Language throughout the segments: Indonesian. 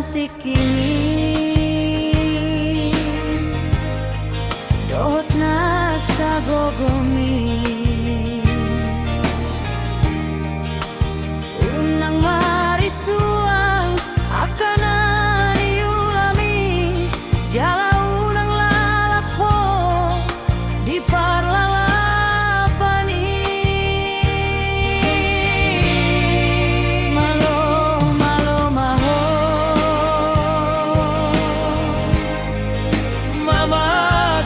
cantik ini dohot na sa gogomi unang marisuang akan diulami jala unang lalakho di parlalapan malo malo maho mama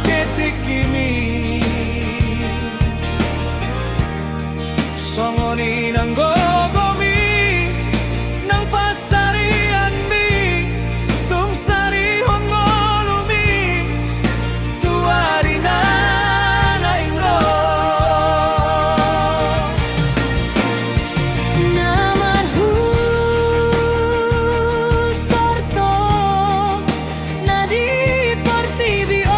ketikimi songoni ng gogomi ng pasarian mi tung sarihon ngolumi tuari na naingro naman sorto na di partibion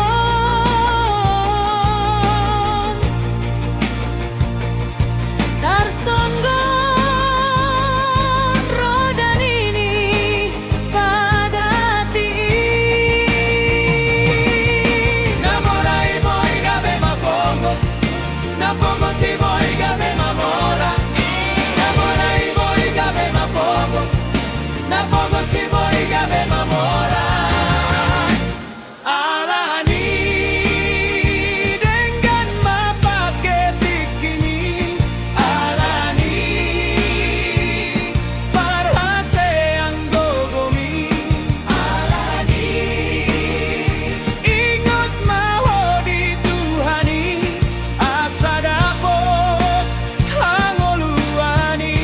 tarsonggon rodan ini padati namorai mo'y gabi mapongos napongos si mo'y gabi mamora namorai mo'y gabi mapongos napongos si mo'y gabi mamora alani dengan mapaketik ini alani parhase ang gogomi alani ingot maho di Tuhani asa dapot hangoluani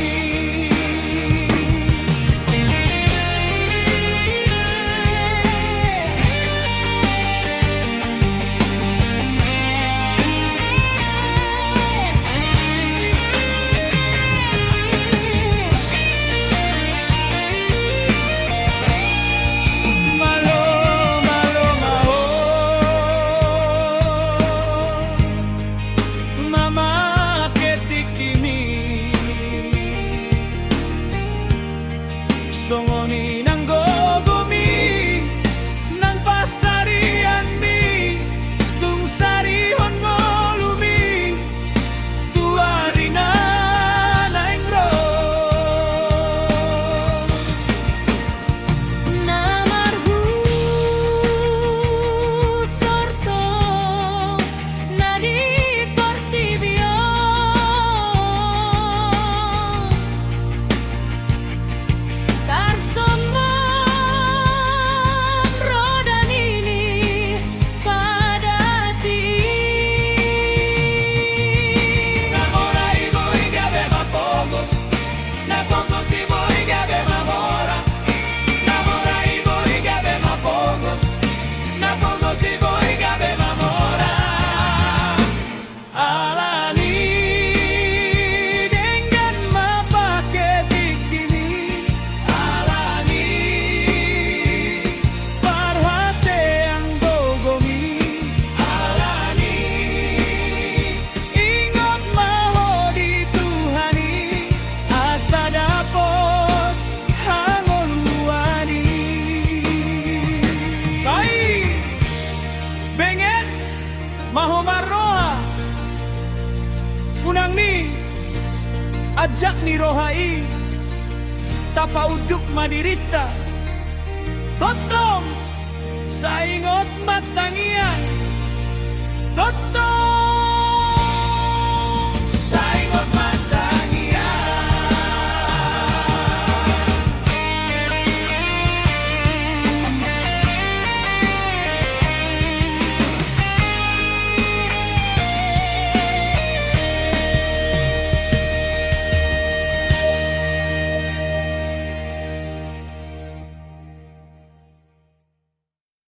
malo malo maho mama ketikimi songoni ng gogomi ng pasarian mi tung sarihon ngolumi tuari na naingro namarhu sorto na di partibion tarsonggon rodan ini padati namorai mo'y gabi mapongos napongos si mo'y gabi mamora namorai mo'y gabi mapongos napongos si mo'y gabi mamora alani dengan mapaketik ini alani parhase ang gogomi alani ingot maho di Tuhani asa dapot hangoluani sai benget maho maroha unang ni ajak ni rohai tapauduk madirita totong saingot matangian totong